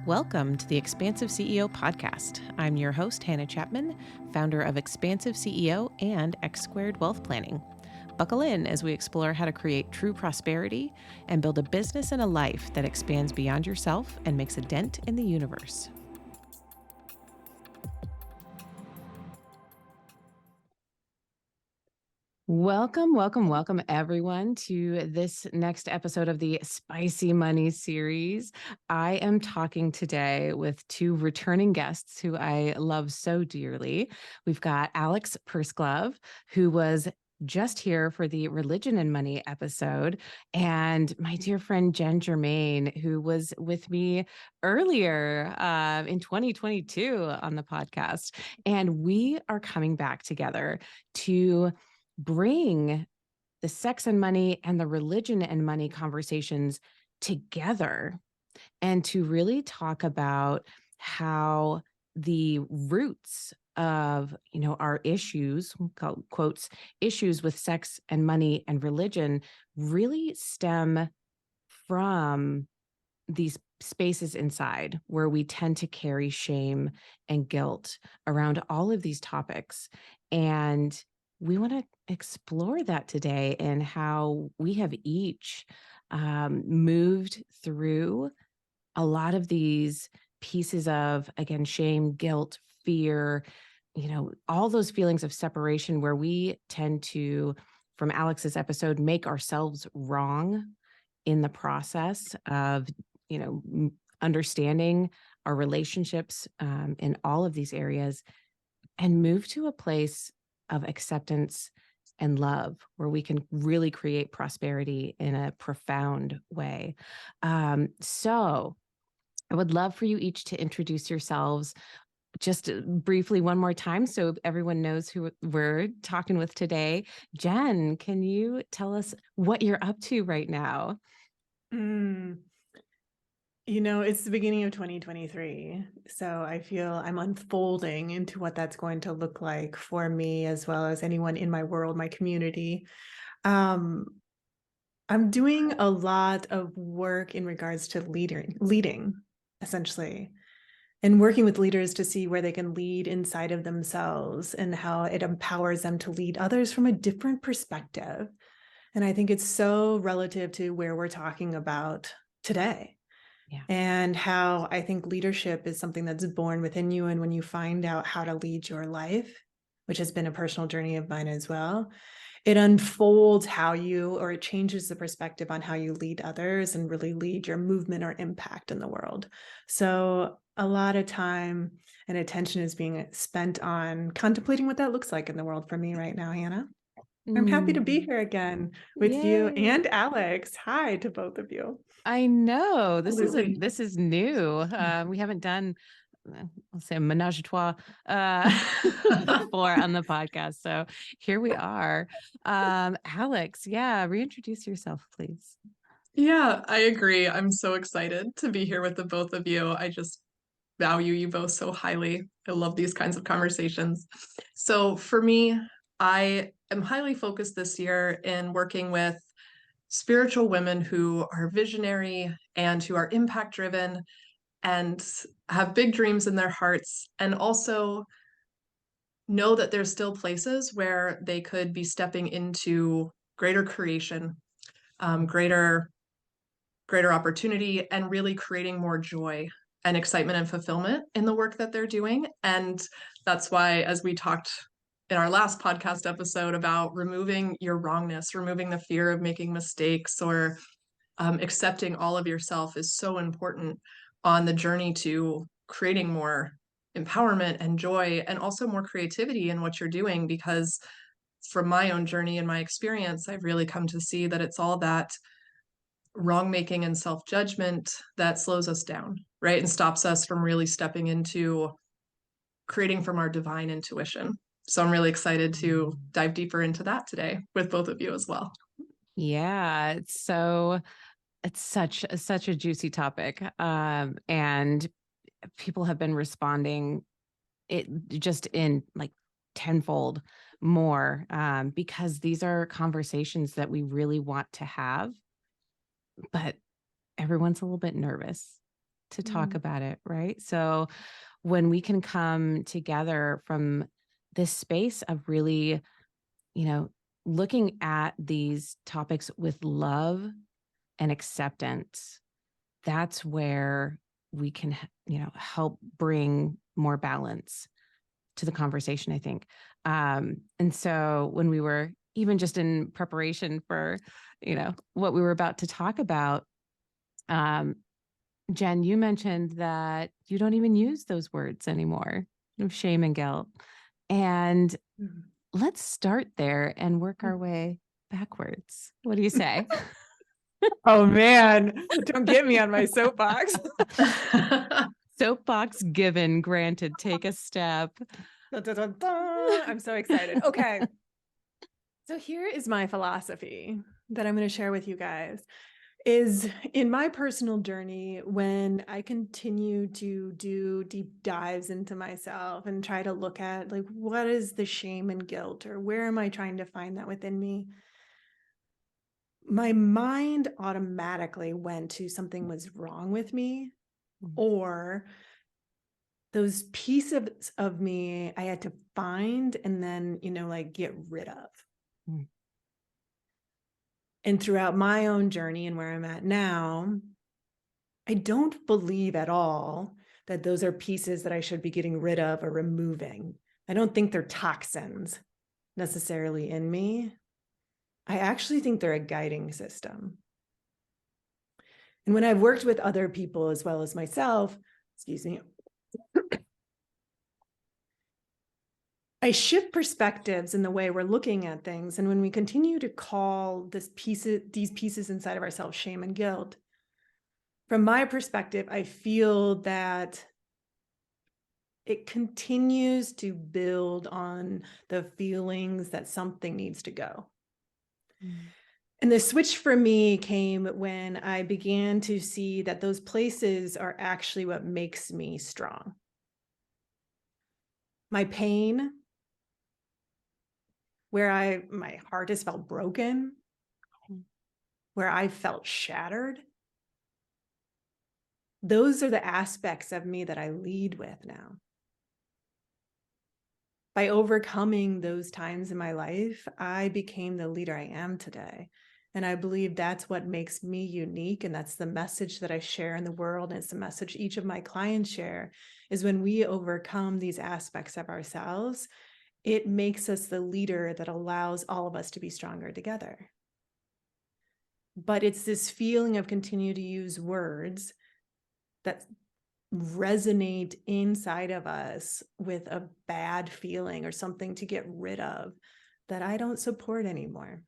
Welcome to the Expansive CEO podcast. I'm your host, Hannah Chapman, founder of Expansive CEO and X Squared Wealth Planning. Buckle in as we explore how to create true prosperity and build a business and a life that expands beyond yourself and makes a dent in the universe. Welcome, everyone, to this next episode of the Spicy Money series. I am talking today with two returning guests who I love so dearly. We've got Alex Pursglove, who was just here for the Religion and Money episode, and my dear friend Jen Germaine, who was with me earlier in 2022 on the podcast. And we are coming back together to bring the sex and money and the religion and money conversations together and to really talk about how the roots of, our issues, quotes, issues with sex and money and religion really stem from these spaces inside where we tend to carry shame and guilt around all of these topics. And we want to explore that today and how we have each moved through a lot of these pieces of, again, shame, guilt, fear, all those feelings of separation where we tend to, from Alex's episode, make ourselves wrong in the process of, understanding our relationships in all of these areas and move to a place of acceptance and love, where we can really create prosperity in a profound way. So I would love for you each to introduce yourselves just briefly one more time so everyone knows who we're talking with today. Jen, can you tell us what you're up to right now? It's the beginning of 2023, so I feel I'm unfolding into what that's going to look like for me, as well as anyone in my world, my community. I'm doing a lot of work in regards to leading, essentially, and working with leaders to see where they can lead inside of themselves and how it empowers them to lead others from a different perspective. And I think it's so relative to where we're talking about today. Yeah. And how I think leadership is something that's born within you. And when you find out how to lead your life, which has been a personal journey of mine as well, it unfolds it changes the perspective on how you lead others and really lead your movement or impact in the world. So a lot of time and attention is being spent on contemplating what that looks like in the world for me right now, Hannah. I'm happy to be here again with you and Alex. Hi to both of you. I know this Absolutely. this is new. We haven't done, I'll say, a menage a trois before on the podcast, so here we are. Alex, reintroduce yourself, please. Yeah, I agree. I'm so excited to be here with the both of you. I just value you both so highly. I love these kinds of conversations. So for me, I am highly focused this year in working with spiritual women who are visionary and who are impact driven and have big dreams in their hearts, and also know that there's still places where they could be stepping into greater creation, greater opportunity, and really creating more joy and excitement and fulfillment in the work that they're doing. And that's why, as we talked in our last podcast episode about removing your wrongness, removing the fear of making mistakes, or accepting all of yourself, is so important on the journey to creating more empowerment and joy, and also more creativity in what you're doing. Because from my own journey and my experience, I've really come to see that it's all that wrong making and self-judgment that slows us down, right? And stops us from really stepping into creating from our divine intuition. So I'm really excited to dive deeper into that today with both of you as well. Yeah, it's such a juicy topic. And people have been responding it just in like tenfold more, because these are conversations that we really want to have, but everyone's a little bit nervous. to talk about it, right? So when we can come together from this space of really, looking at these topics with love and acceptance, that's where we can, help bring more balance to the conversation, I think. And so when we were even just in preparation for, what we were about to talk about, Jenn, you mentioned that you don't even use those words anymore, of shame and guilt. And let's start there and work our way backwards. What do you say? Oh man, don't get me on my soapbox. Soapbox given, granted, take a step. Dun, dun, dun, dun. I'm so excited. Okay. So here is my philosophy that I'm going to share with you guys. Is in my personal journey, when I continue to do deep dives into myself and try to look at like, what is the shame and guilt, or where am I trying to find that within me? My mind automatically went to something was wrong with me, or those pieces of me I had to find and then, like get rid of. And throughout my own journey and where I'm at now, I don't believe at all that those are pieces that I should be getting rid of or removing. I don't think they're toxins necessarily in me. I actually think they're a guiding system. And when I've worked with other people as well as myself, excuse me, I shift perspectives in the way we're looking at things. And when we continue to call these pieces inside of ourselves shame and guilt, from my perspective, I feel that it continues to build on the feelings that something needs to go. And the switch for me came when I began to see that those places are actually what makes me strong. My pain, where my heart has felt broken, where I felt shattered, those are the aspects of me that I lead with now. By overcoming those times in my life, I became the leader I am today. And I believe that's what makes me unique. And that's the message that I share in the world. And it's the message each of my clients share, is when we overcome these aspects of ourselves, it makes us the leader that allows all of us to be stronger together. But it's this feeling of continue to use words that resonate inside of us with a bad feeling or something to get rid of that I don't support anymore.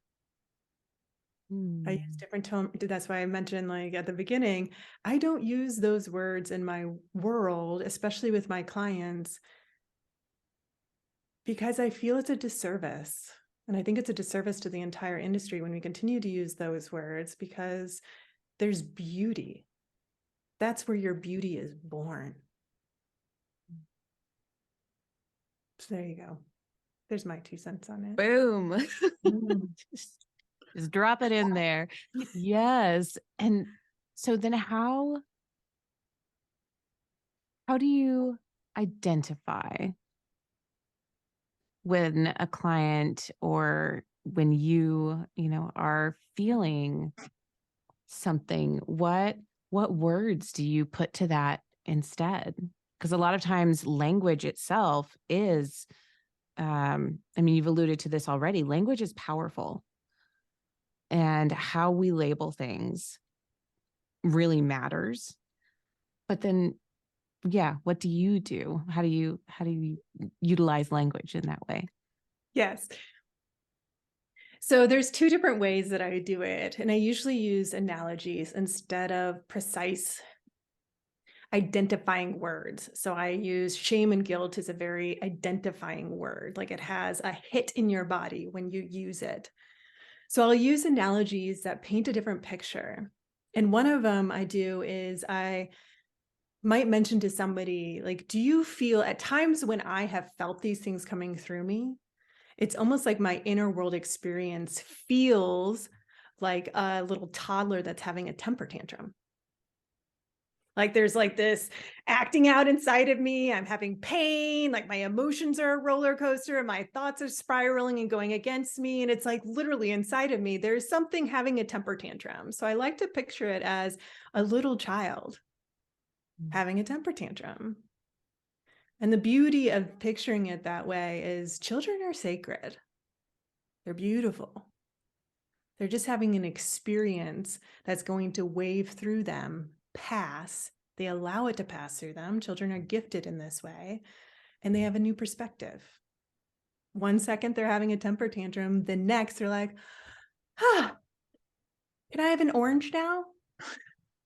I use different tone. That's why I mentioned, like at the beginning, I don't use those words in my world, especially with my clients, because I feel it's a disservice. And I think it's a disservice to the entire industry when we continue to use those words, because there's beauty. That's where your beauty is born. So there you go. There's my 2 cents on it. Boom. Just drop it in there. Yes. And so then how do you identify when a client or when you are feeling something? What words do you put to that instead? Because a lot of times language itself is, you've alluded to this already. Language is powerful. And how we label things really matters. But then, what do you do? How do you utilize language in that way? Yes. So there's 2 different ways that I do it. And I usually use analogies instead of precise identifying words. So I use shame and guilt as a very identifying word, like it has a hit in your body when you use it. So I'll use analogies that paint a different picture. And one of them I do is I might mention to somebody, like, do you feel at times when I have felt these things coming through me, it's almost like my inner world experience feels like a little toddler that's having a temper tantrum. Like there's like this acting out inside of me. I'm having pain, like my emotions are a roller coaster and my thoughts are spiraling and going against me. And it's like literally inside of me, there's something having a temper tantrum. So I like to picture it as a little child having a temper tantrum. And the beauty of picturing it that way is children are sacred. They're beautiful. They're just having an experience that's going to wave through them, pass. They allow it to pass through them. Children are gifted in this way, and they have a new perspective. One second they're having a temper tantrum, the next they're like, can I have an orange now?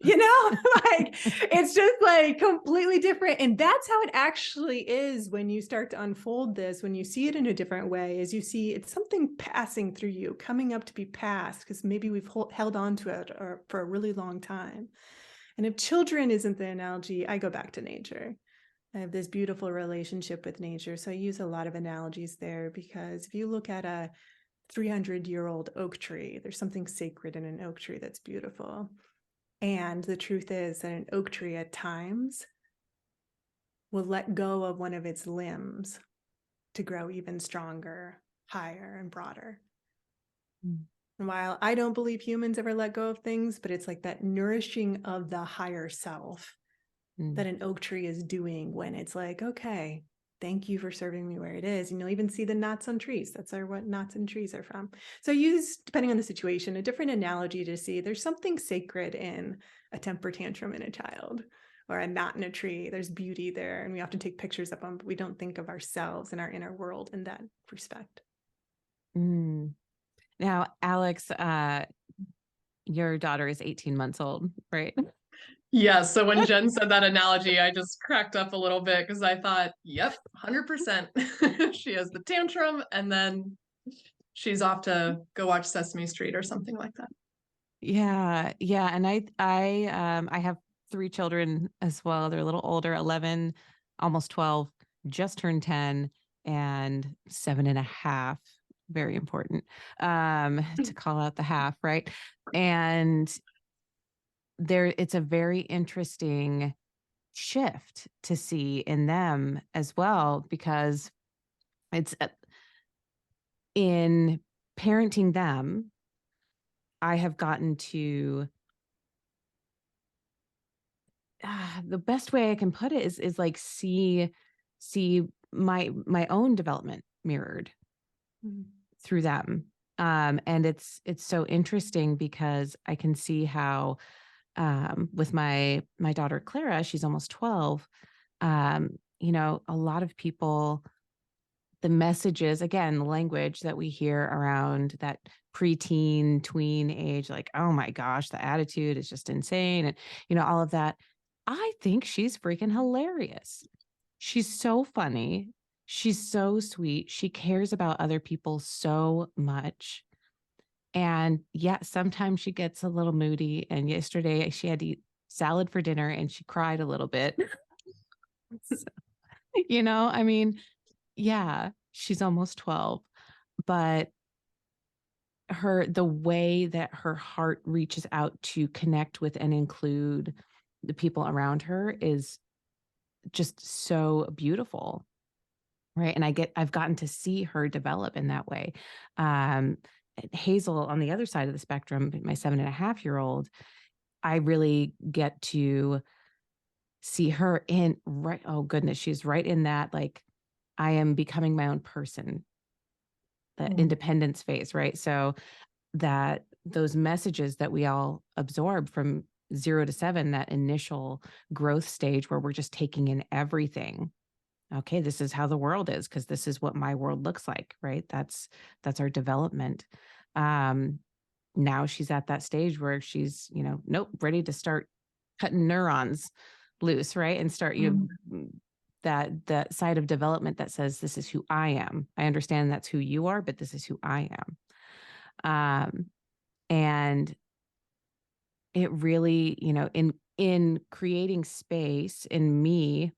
Like it's just like completely different. And that's how it actually is when you start to unfold this, when you see it in a different way, is you see it's something passing through you, coming up to be passed, because maybe we've held on to it for a really long time. And if children isn't the analogy, I go back to nature. I have this beautiful relationship with nature. So I use a lot of analogies there, because if you look at a 300-year-old oak tree, there's something sacred in an oak tree that's beautiful. And the truth is that an oak tree at times will let go of one of its limbs to grow even stronger, higher, and broader. And while I don't believe humans ever let go of things, but it's like that nourishing of the higher self that an oak tree is doing when it's like, okay, thank you for serving me where it is. And you'll even see the knots on trees. That's what knots and trees are from. So I use, depending on the situation, a different analogy to see there's something sacred in a temper tantrum in a child, or a knot in a tree. There's beauty there. And we often take pictures of them, but we don't think of ourselves and our inner world in that respect. Now, Alex, your daughter is 18 months old, right? Yeah, so when Jen said that analogy, I just cracked up a little bit because I thought, yep, 100%. She has the tantrum and then she's off to go watch Sesame Street or something like that. Yeah. And I have 3 children as well. They're a little older, 11, almost 12, just turned 10, and 7.5. Very important to call out the half, right? And it's a very interesting shift to see in them as well, because it's in parenting them, I have gotten to the best way I can put it is like see my own development mirrored through them. And it's so interesting because I can see how with my daughter Clara, she's almost 12. A lot of people, the messages, again, the language that we hear around that preteen, tween age, like, oh my gosh, the attitude is just insane. And, all of that. I think she's freaking hilarious. She's so funny. She's so sweet. She cares about other people so much. And yeah, sometimes she gets a little moody. And yesterday she had to eat salad for dinner and she cried a little bit. So, I mean, yeah, she's almost 12, but the way that her heart reaches out to connect with and include the people around her is just so beautiful. Right. And I've gotten to see her develop in that way. Hazel, on the other side of the spectrum, my 7.5-year-old, I really get to see her in right. Oh goodness. She's right in that, like, I am becoming my own person, the independence phase. Right. So that those messages that we all absorb from 0 to 7, that initial growth stage where we're just taking in everything. Okay, this is how the world is because this is what my world looks like, right? That's our development. Now she's at that stage where she's, nope, ready to start cutting neurons loose, right? And start that side of development that says, this is who I am. I understand that's who you are, but this is who I am. And it really, in creating space in me,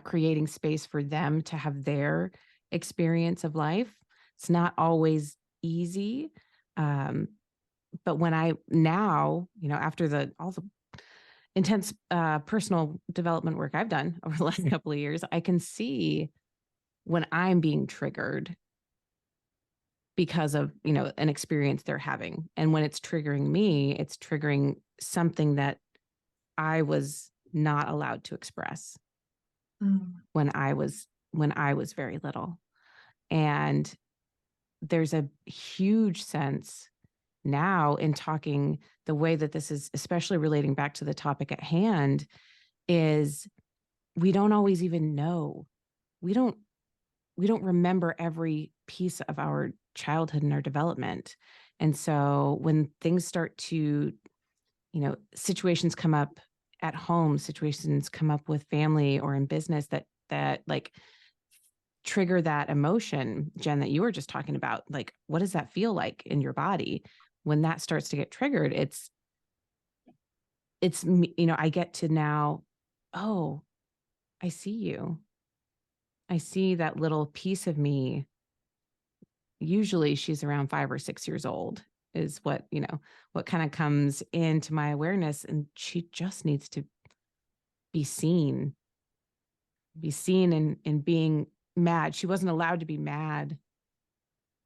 creating space for them to have their experience of life. It's not always easy. But when I now, after all the intense personal development work I've done over the last couple of years, I can see when I'm being triggered because of, an experience they're having. And when it's triggering me, it's triggering something that I was not allowed to express when I was very little. And there's a huge sense now in talking the way that this is, especially relating back to the topic at hand, is we don't always even know. We don't remember every piece of our childhood and our development. And so when things start to, situations come up at home, situations come up with family or in business that like trigger that emotion, Jen, that you were just talking about, like, what does that feel like in your body? When that starts to get triggered, it's, I get to now, oh, I see you. I see that little piece of me. Usually she's around 5 or 6 years old is what kind of comes into my awareness. And she just needs to be seen and being mad. She wasn't allowed to be mad.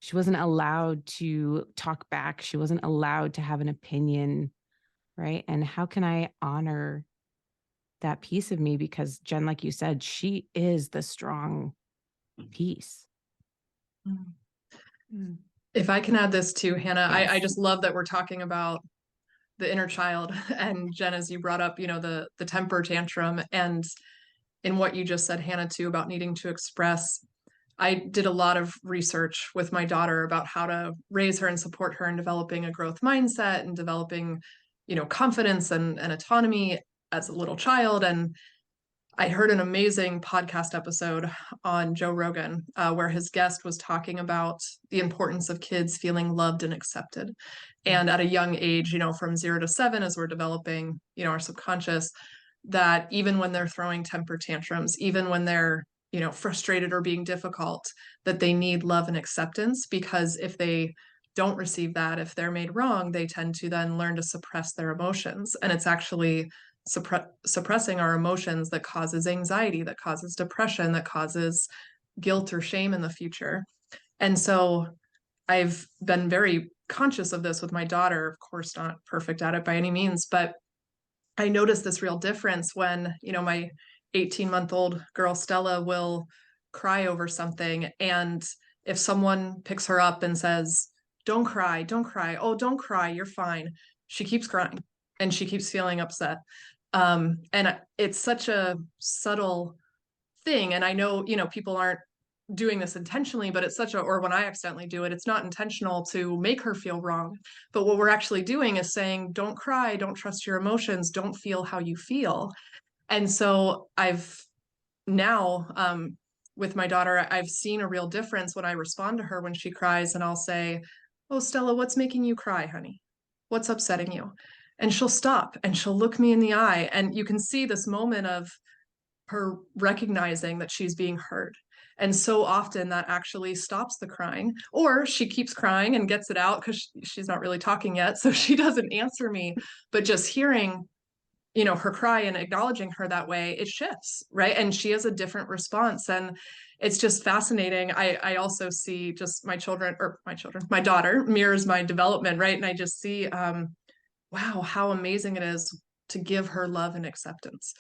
She wasn't allowed to talk back. She wasn't allowed to have an opinion. Right. And how can I honor that piece of me? Because Jen, like you said, she is the strong piece. If I can add this too, Hannah, Yes. I just love that we're talking about the inner child. And Jen, as you brought up, the temper tantrum, and in what you just said, Hannah, too, about needing to express. I did a lot of research with my daughter about how to raise her and support her in developing a growth mindset and developing, confidence and autonomy as a little child. And I heard an amazing podcast episode on Joe Rogan where his guest was talking about the importance of kids feeling loved and accepted. And at a young age, from 0 to 7, as we're developing, our subconscious, that even when they're throwing temper tantrums, even when they're, frustrated or being difficult, that they need love and acceptance, because if they don't receive that, if they're made wrong, they tend to then learn to suppress their emotions. And it's actually suppressing our emotions that causes anxiety, that causes depression, that causes guilt or shame in the future. And so I've been very conscious of this with my daughter, of course, not perfect at it by any means, but I noticed this real difference when, my 18-month-old girl, Stella, will cry over something. And if someone picks her up and says, don't cry, don't cry. Oh, don't cry. You're fine. She keeps crying and she keeps feeling upset. And it's such a subtle thing. And I know, people aren't doing this intentionally, but it's or when I accidentally do it, it's not intentional to make her feel wrong. But what we're actually doing is saying, don't cry, don't trust your emotions, don't feel how you feel. And so I've now, with my daughter, I've seen a real difference when I respond to her when she cries, and I'll say, oh, Stella, what's making you cry, honey? What's upsetting you? And she'll stop and she'll look me in the eye. And you can see this moment of her recognizing that she's being heard. And so often that actually stops the crying, or she keeps crying and gets it out because she's not really talking yet. So she doesn't answer me, but just hearing, her cry and acknowledging her that way, it shifts, right? And she has a different response. And it's just fascinating. I also see just my daughter mirrors my development, right? And I just see, wow, how amazing it is to give her love and acceptance.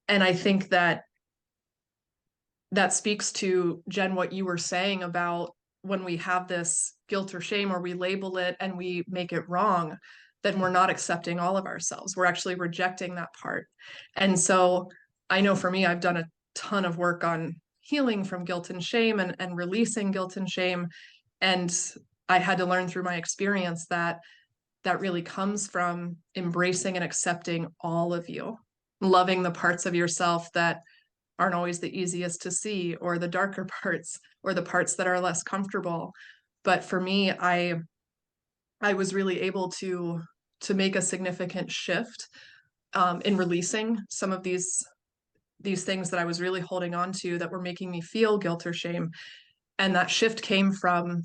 And I think that speaks to, Jen, what you were saying about when we have this guilt or shame, or we label it and we make it wrong, then we're not accepting all of ourselves. We're actually rejecting that part. And so I know for me, I've done a ton of work on healing from guilt and shame and releasing guilt and shame. And I had to learn through my experience that really comes from embracing and accepting all of you, loving the parts of yourself that aren't always the easiest to see, or the darker parts, or the parts that are less comfortable. But for me, I was really able to make a significant shift in releasing some of these things that I was really holding on to that were making me feel guilt or shame. And that shift came from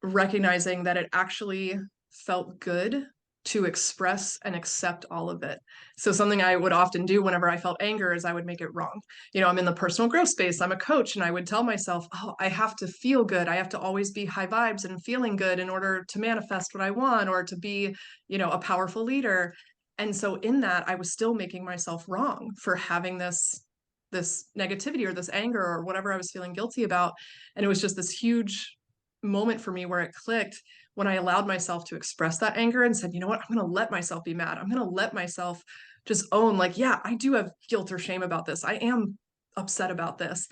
recognizing that it actually felt good to express and accept all of it. So something I would often do whenever I felt anger is I would make it wrong. I'm in the personal growth space, I'm a coach, and I would tell myself, oh, I have to feel good. I have to always be high vibes and feeling good in order to manifest what I want or to be, a powerful leader. And so in that, I was still making myself wrong for having this negativity or this anger or whatever I was feeling guilty about. And it was just this huge moment for me where it clicked when I allowed myself to express that anger and said, you know what, I'm going to let myself be mad. I'm going to let myself just own, like, yeah, I do have guilt or shame about this. I am upset about this.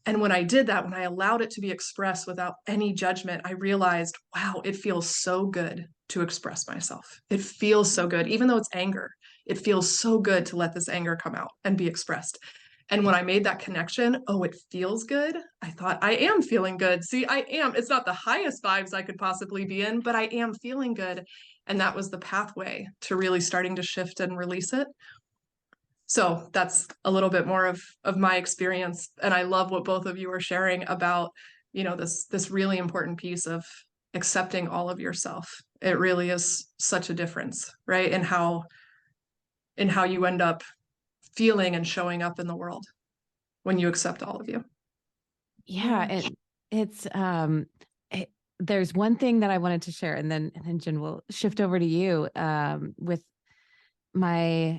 And when I did that, when I allowed it to be expressed without any judgment, I realized, wow, it feels so good to express myself. It feels so good, even though it's anger. It feels so good to let this anger come out and be expressed. And when I made that connection, oh, it feels good. I thought, I am feeling good. See, I am. It's not the highest vibes I could possibly be in, but I am feeling good. And that was the pathway to really starting to shift and release it. So that's a little bit more of my experience. And I love what both of you are sharing about, this really important piece of accepting all of yourself. It really is such a difference, right? In how you end up feeling and showing up in the world when you accept all of you. Yeah, and it's there's one thing that I wanted to share, and then Jen will shift over to you with my,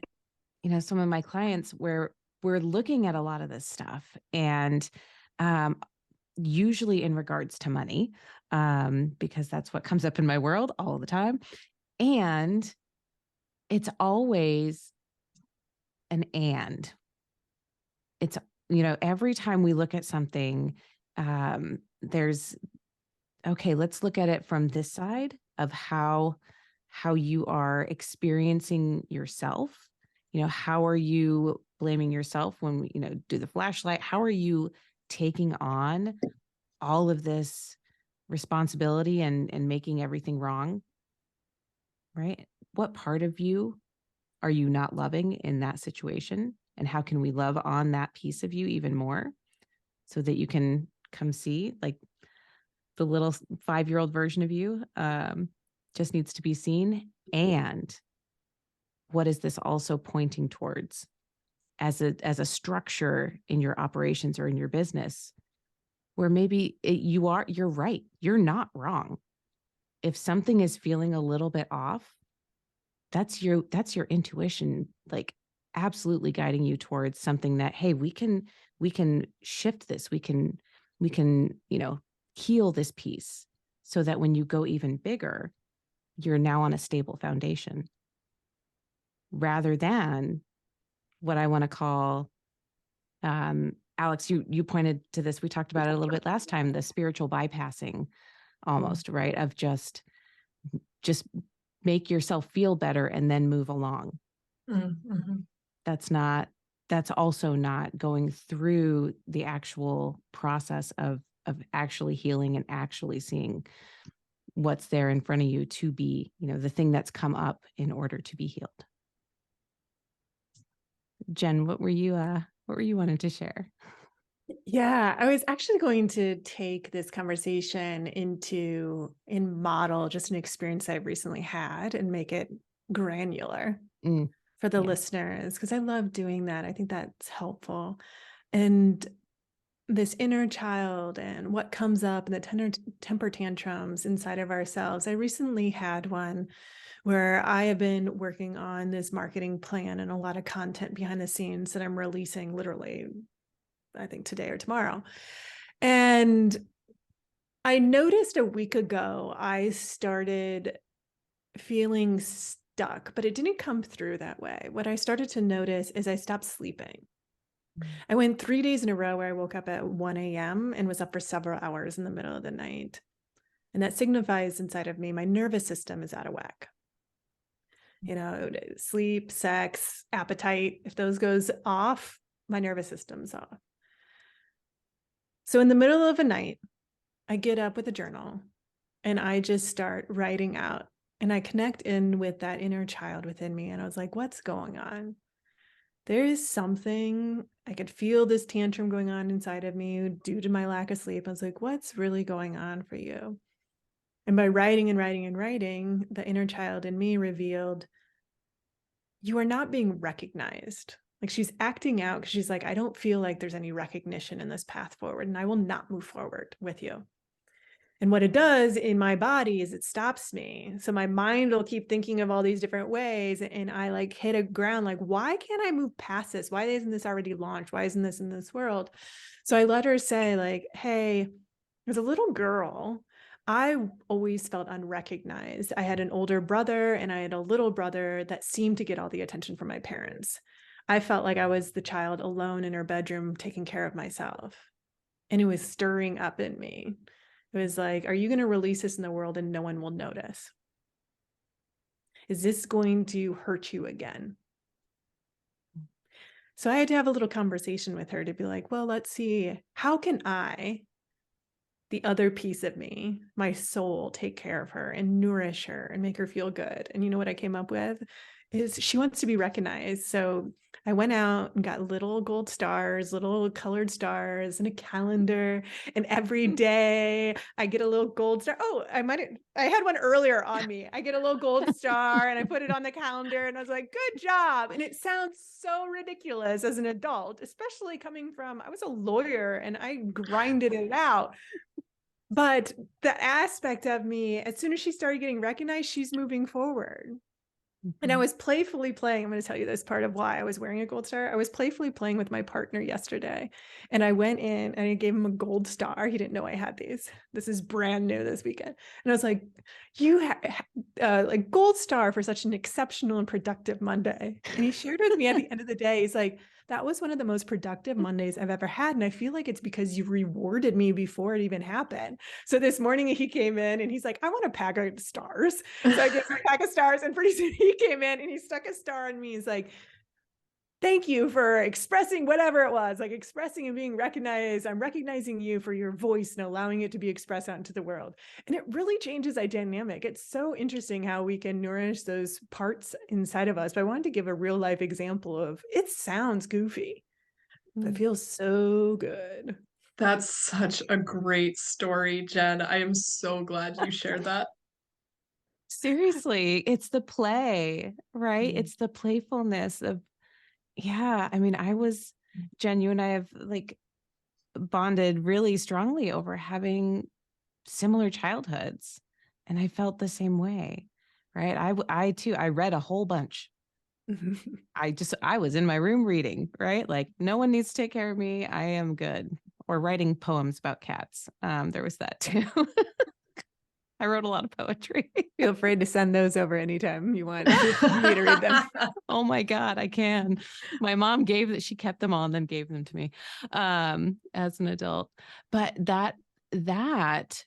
some of my clients where we're looking at a lot of this stuff, and usually in regards to money, because that's what comes up in my world all the time, and it's always an and. It's every time we look at something, there's okay, let's look at it from this side of how you are experiencing yourself. How are you blaming yourself when we, do the flashlight? How are you taking on all of this responsibility and making everything wrong? Right? What part of you are you not loving in that situation? And how can we love on that piece of you even more so that you can come see, like, the little 5-year-old version of you just needs to be seen? And what is this also pointing towards as a structure in your operations or in your business, where maybe you're right. You're not wrong. If something is feeling a little bit off, that's your intuition, like, absolutely guiding you towards something that, hey, we can shift this. We can, heal this piece so that when you go even bigger, you're now on a stable foundation, rather than what I want to call, Alex, you pointed to this. We talked about it a little bit last time, the spiritual bypassing almost, right? Of just make yourself feel better and then move along. Mm-hmm. That's also not going through the actual process of actually healing and actually seeing what's there in front of you to be, the thing that's come up in order to be healed. Jen, what were you wanting to share? Yeah, I was actually going to take this conversation in model just an experience I've recently had and make it granular for the listeners, because I love doing that. I think that's helpful. And this inner child and what comes up and the temper tantrums inside of ourselves. I recently had one where I have been working on this marketing plan and a lot of content behind the scenes that I'm releasing literally, I think today or tomorrow. And I noticed a week ago, I started feeling stuck, but it didn't come through that way. What I started to notice is I stopped sleeping. I went 3 days in a row where I woke up at 1 a.m. and was up for several hours in the middle of the night. And that signifies inside of me, my nervous system is out of whack. Sleep, sex, appetite, if those goes off, my nervous system's off. So in the middle of a night, I get up with a journal and I just start writing out, and I connect in with that inner child within me. And I was like, what's going on? There is something, I could feel this tantrum going on inside of me due to my lack of sleep. I was like, what's really going on for you? And by writing and writing and writing, the inner child in me revealed, you are not being recognized. Like, she's acting out because she's like, I don't feel like there's any recognition in this path forward, and I will not move forward with you. And what it does in my body is it stops me. So my mind will keep thinking of all these different ways. And I like hit a ground like, why can't I move past this? Why isn't this already launched? Why isn't this in this world? So I let her say, like, hey, as a little girl, I always felt unrecognized. I had an older brother and I had a little brother that seemed to get all the attention from my parents. I felt like I was the child alone in her bedroom taking care of myself. And it was stirring up in me. It was like, are you going to release this in the world and no one will notice? Is this going to hurt you again? So I had to have a little conversation with her to be like, well, let's see, how can I, the other piece of me, my soul, take care of her and nourish her and make her feel good? And you know what I came up with is she wants to be recognized. So I went out and got little gold stars, little colored stars, and a calendar. And every day I get a little gold star. Oh, I had one earlier on me. I get a little gold star and I put it on the calendar and I was like, good job. And it sounds so ridiculous as an adult, especially coming from, I was a lawyer and I grinded it out. But the aspect of me, as soon as she started getting recognized, she's moving forward. And I was playfully playing. I'm going to tell you this part of why I was wearing a gold star. I was playfully playing with my partner yesterday. And I went in and I gave him a gold star. He didn't know I had these. This is brand new this weekend. And I was like, you have like gold star for such an exceptional and productive Monday. And he shared with me at the end of the day, he's like, that was one of the most productive Mondays I've ever had. And I feel like it's because you rewarded me before it even happened. So this morning he came in and he's like, I want a pack of stars. So I gave him a pack of stars, and pretty soon he came in and he stuck a star on me. He's like, thank you for expressing whatever it was, like expressing and being recognized. I'm recognizing you for your voice and allowing it to be expressed out into the world. And it really changes our dynamic. It's so interesting how we can nourish those parts inside of us. But I wanted to give a real life example of, it sounds goofy, but it feels so good. That's such a great story, Jen. I am so glad you shared that. Seriously, it's the play, right? It's the playfulness of, yeah. I mean, Jen, you and I have like bonded really strongly over having similar childhoods. And I felt the same way, right? I too, I read a whole bunch. I was in my room reading, right? Like, no one needs to take care of me. I am good. Or writing poems about cats. There was that too. I wrote a lot of poetry. Feel free to send those over anytime you want me to read them. Oh my God, I can. My mom she kept them all and then gave them to me as an adult. But that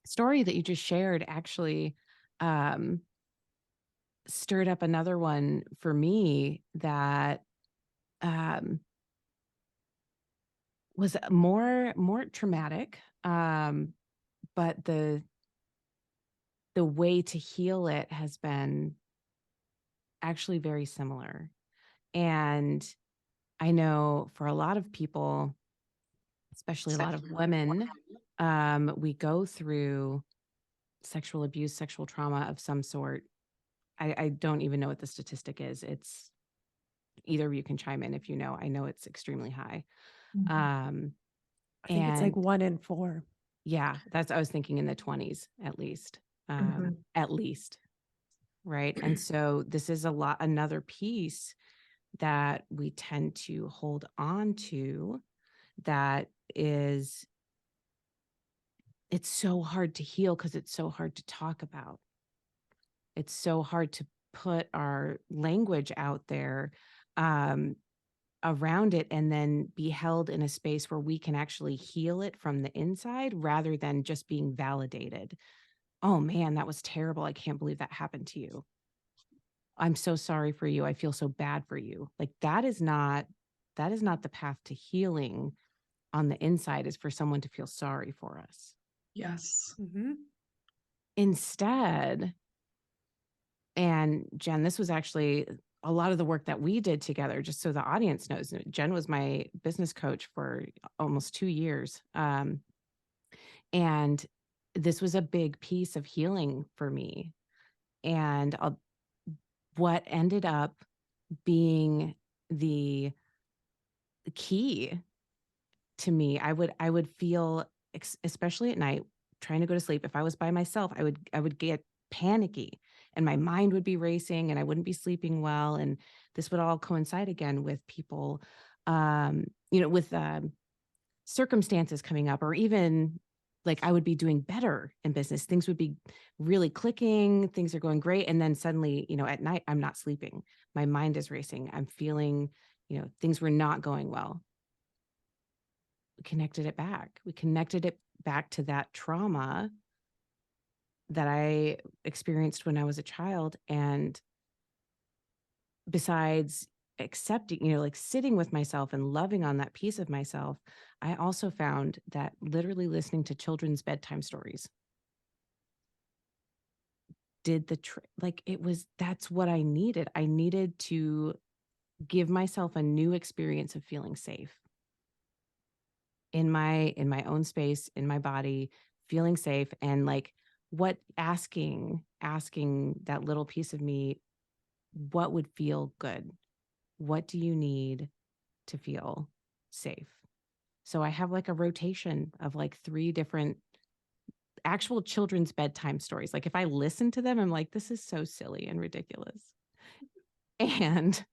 story that you just shared actually stirred up another one for me that was more traumatic. But the way to heal it has been actually very similar. And I know for a lot of people, especially a lot of women, we go through sexual abuse, sexual trauma of some sort. I don't even know what the statistic is. It's either of you can chime in if you know. I know it's extremely high. I think it's like 1 in 4. Yeah, I was thinking in the 20s at least. At least. Right. And so this is another piece that we tend to hold on to that is, it's so hard to heal because it's so hard to talk about. It's so hard to put our language out there around it and then be held in a space where we can actually heal it from the inside rather than just being validated. Oh man, that was terrible. I can't believe that happened to you. I'm so sorry for you. I feel so bad for you. Like that is not the path to healing on the inside, is for someone to feel sorry for us. Yes. Instead, and Jen, this was actually a lot of the work that we did together, just so the audience knows. Jen was my business coach for almost 2 years. And this was a big piece of healing for me. And what ended up being the key to me, I would feel, especially at night, trying to go to sleep. If I was by myself, I would get panicky, and my mind would be racing, and I wouldn't be sleeping well. And this would all coincide again with people, with circumstances coming up, or even like I would be doing better in business. Things would be really clicking. Things are going great. And then suddenly, at night, I'm not sleeping. My mind is racing. I'm feeling, things were not going well. We connected it back. We connected it back to that trauma that I experienced when I was a child. And besides accepting, like sitting with myself and loving on that piece of myself, I also found that literally listening to children's bedtime stories did that's what I needed. I needed to give myself a new experience of feeling safe in my own space, in my body, feeling safe. And like what asking that little piece of me, what would feel good? What do you need to feel safe? So I have like a rotation of like 3 different actual children's bedtime stories. Like if I listen to them, I'm like, this is so silly and ridiculous. And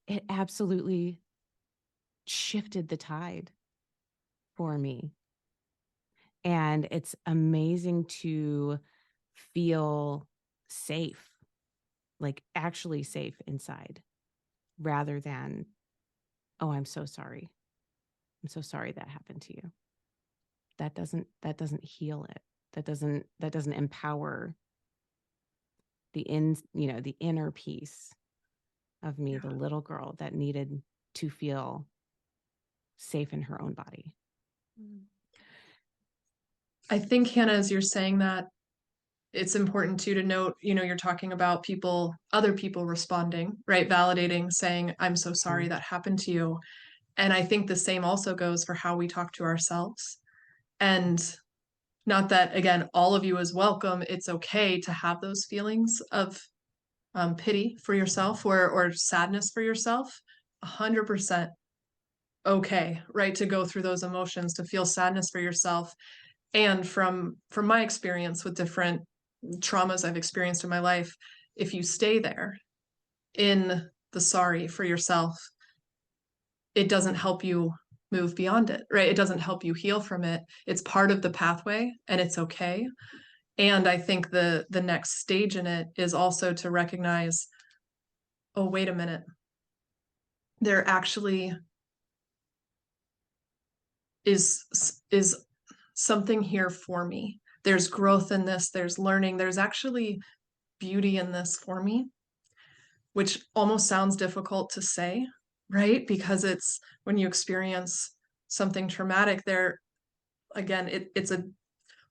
it absolutely shifted the tide for me. And it's amazing to feel safe, like actually safe inside, rather than, oh, I'm so sorry. I'm so sorry that happened to you. That doesn't heal it. That doesn't empower the the inner piece of me, the little girl that needed to feel safe in her own body. I think, Hannah, as you're saying that, it's important too to note, you're talking about other people responding, right? Validating, saying, I'm so sorry that happened to you. And I think the same also goes for how we talk to ourselves. And not that, again, all of you is welcome. It's okay to have those feelings of pity for yourself or sadness for yourself. 100% okay, right? To go through those emotions, to feel sadness for yourself. And from my experience with different traumas I've experienced in my life, if you stay there in the sorry for yourself, it doesn't help you move beyond it, right? It doesn't help you heal from it. It's part of the pathway and it's okay. And I think the next stage in it is also to recognize, oh, wait a minute. There actually is something here for me. There's growth in this, there's learning, there's actually beauty in this for me, which almost sounds difficult to say, right? Because it's when you experience something traumatic there, again, it's a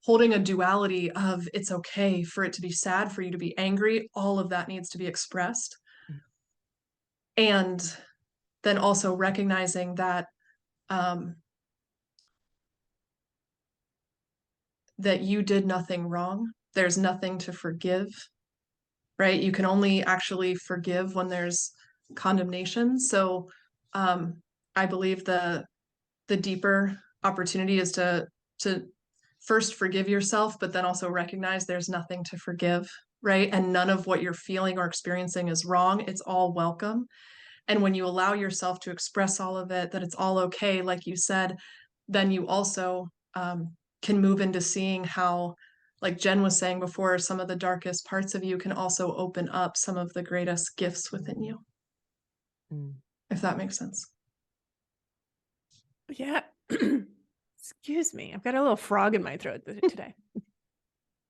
holding a duality of it's okay for it to be sad, for you to be angry, all of that needs to be expressed. And then also recognizing that that you did nothing wrong. There's nothing to forgive, right? You can only actually forgive when there's condemnation. So I believe the deeper opportunity is to first forgive yourself, but then also recognize there's nothing to forgive, right? And none of what you're feeling or experiencing is wrong. It's all welcome. And when you allow yourself to express all of it, that it's all okay, like you said, then you also can move into seeing how, like Jen was saying before, some of the darkest parts of you can also open up some of the greatest gifts within you. If that makes sense. Yeah. Excuse me. I've got a little frog in my throat today.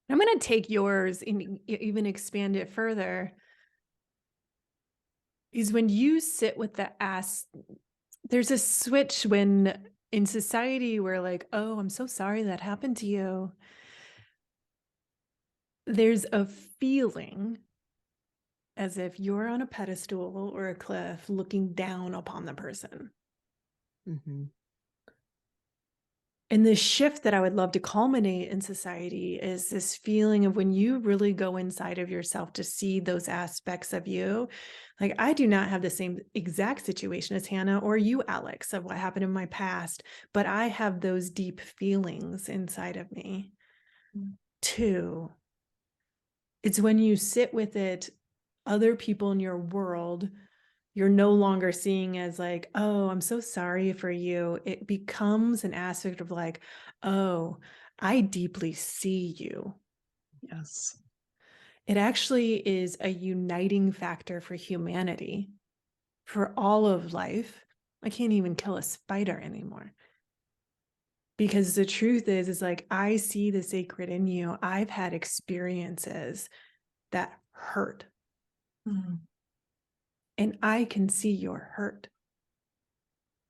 I'm going to take yours and even expand it further. Is when you sit with the ask, there's a switch when in society we're like, oh, I'm so sorry that happened to you. There's a feeling as if you're on a pedestal or a cliff looking down upon the person. Mm-hmm. And the shift that I would love to culminate in society is this feeling of when you really go inside of yourself to see those aspects of you. Like, I do not have the same exact situation as Hannah or you, Alex, of what happened in my past, but I have those deep feelings inside of me too. It's when you sit with it, other people in your world, you're no longer seeing as like, oh, I'm so sorry for you. It becomes an aspect of like, oh, I deeply see you. Yes. It actually is a uniting factor for humanity, for all of life. I can't even kill a spider anymore. Because the truth is like, I see the sacred in you. I've had experiences that hurt. Mm. And I can see your hurt.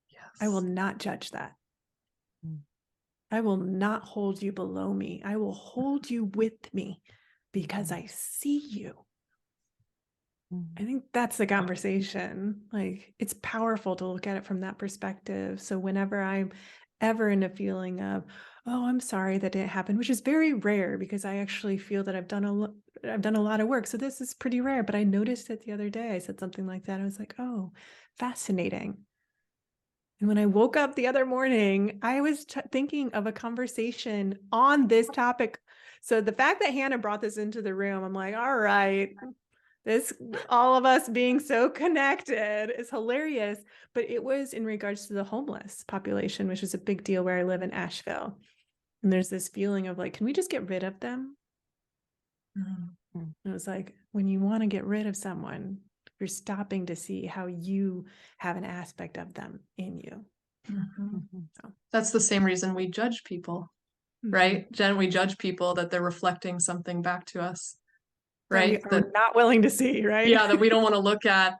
Yes. I will not judge that. I will not hold you below me. I will hold you with me because I see you. I think that's the conversation. Like, it's powerful to look at it from that perspective. So whenever I'm ever in a feeling of, oh, I'm sorry that didn't happen, which is very rare because I actually feel that I've done a lot of work. So this is pretty rare, but I noticed it the other day. I said something like that. I was like, oh, fascinating. And when I woke up the other morning, I was thinking of a conversation on this topic. So the fact that Hannah brought this into the room, I'm like, all right, all of us being so connected is hilarious. But it was in regards to the homeless population, which is a big deal where I live in Asheville. And there's this feeling of like, can we just get rid of them? Mm-hmm. It was like, when you want to get rid of someone, you're stopping to see how you have an aspect of them in you. Mm-hmm. So. That's the same reason we judge people, right? Jen, we judge people that they're reflecting something back to us, right? That we are not willing to see, right? Yeah, that we don't want to look at.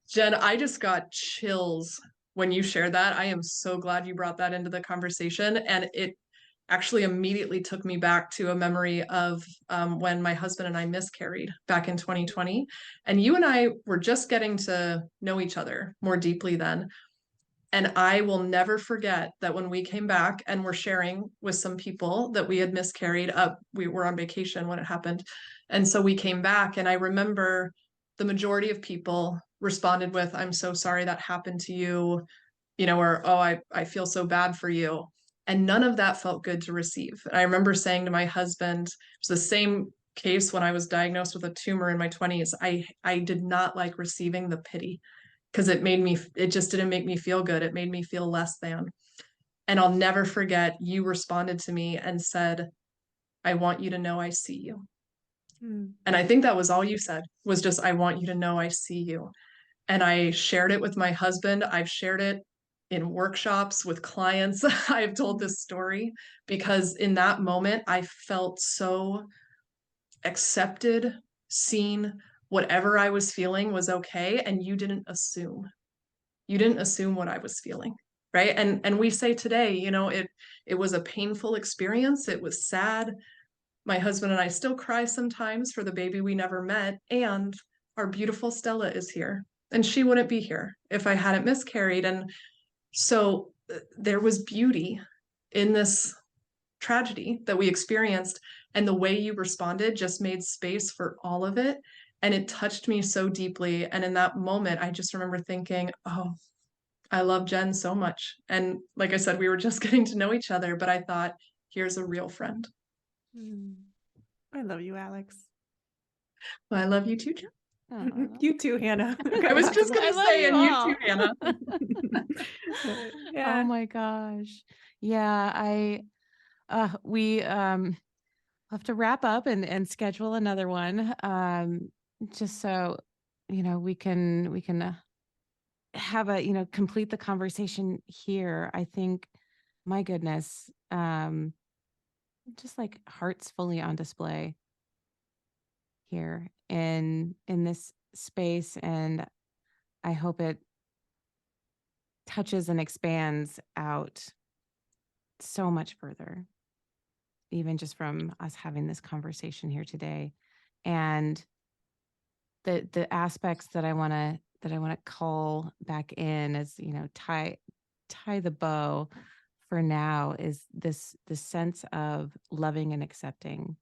Jen, I just got chills when you shared that. I am so glad you brought that into the conversation. And it actually immediately took me back to a memory of when my husband and I miscarried back in 2020. And you and I were just getting to know each other more deeply then. And I will never forget that when we came back and were sharing with some people that we had miscarried, we were on vacation when it happened. And so we came back, and I remember the majority of people responded with, I'm so sorry that happened to you, or, oh, I feel so bad for you. And none of that felt good to receive. And I remember saying to my husband, it was the same case when I was diagnosed with a tumor in my 20s. I did not like receiving the pity because it just didn't make me feel good. It made me feel less than. And I'll never forget, you responded to me and said, I want you to know I see you. And I think that was all you said, was just, I want you to know I see you. And I shared it with my husband. I've shared it in workshops with clients. I've told this story because in that moment, I felt so accepted, seen, whatever I was feeling was okay. And you didn't assume what I was feeling. Right. And we say today, it was a painful experience. It was sad. My husband and I still cry sometimes for the baby we never met. And our beautiful Stella is here. And she wouldn't be here if I hadn't miscarried. And so there was beauty in this tragedy that we experienced. And the way you responded just made space for all of it. And it touched me so deeply. And in that moment, I just remember thinking, oh, I love Jen so much. And like I said, we were just getting to know each other, but I thought, here's a real friend. I love you, Alex. Well, I love you too, Jen. You too, Hannah. I was just going to say, and you too, Hannah. Yeah. Oh my gosh. Yeah, we have to wrap up and schedule another one. Just so we can have complete the conversation here. I think, my goodness, just like hearts fully on display here in this space, and I hope it touches and expands out so much further, even just from us having this conversation here today. And the aspects that I want to call back in is, tie the bow for now is this sense of loving and accepting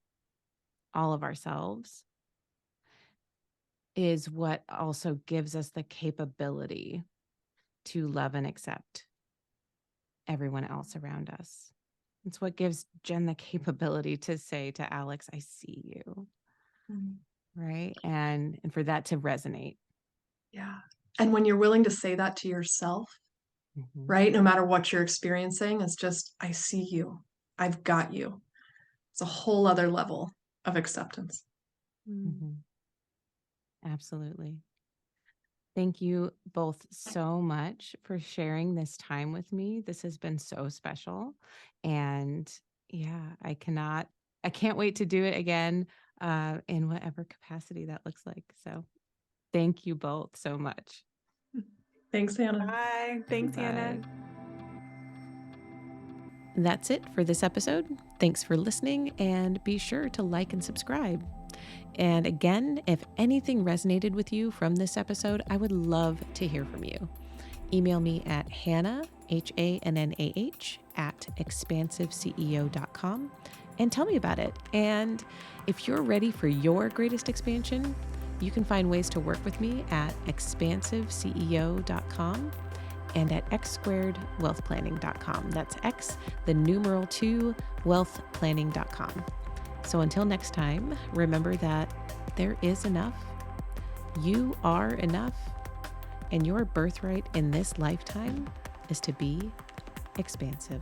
all of ourselves is what also gives us the capability to love and accept everyone else around us. It's what gives Jen the capability to say to Alex, I see you. Right. And for that to resonate. Yeah. And when you're willing to say that to yourself, right? No matter what you're experiencing, it's just, I see you. I've got you. It's a whole other level of acceptance. Absolutely. Thank you both so much for sharing this time with me. This has been so special. And yeah, I can't wait to do it again in whatever capacity that looks like. So thank you both so much. Thanks, Hannah. Bye. Thanks, Hannah. That's it for this episode. Thanks for listening, and be sure to like and subscribe. And again, if anything resonated with you from this episode, I would love to hear from you. Email me at Hannah, HANNAH, @expansiveceo.com and tell me about it. And if you're ready for your greatest expansion, you can find ways to work with me at expansiveceo.com and at x2wealthplanning.com. That's X, the numeral 2, wealthplanning.com. So until next time, remember that there is enough, you are enough, and your birthright in this lifetime is to be expansive.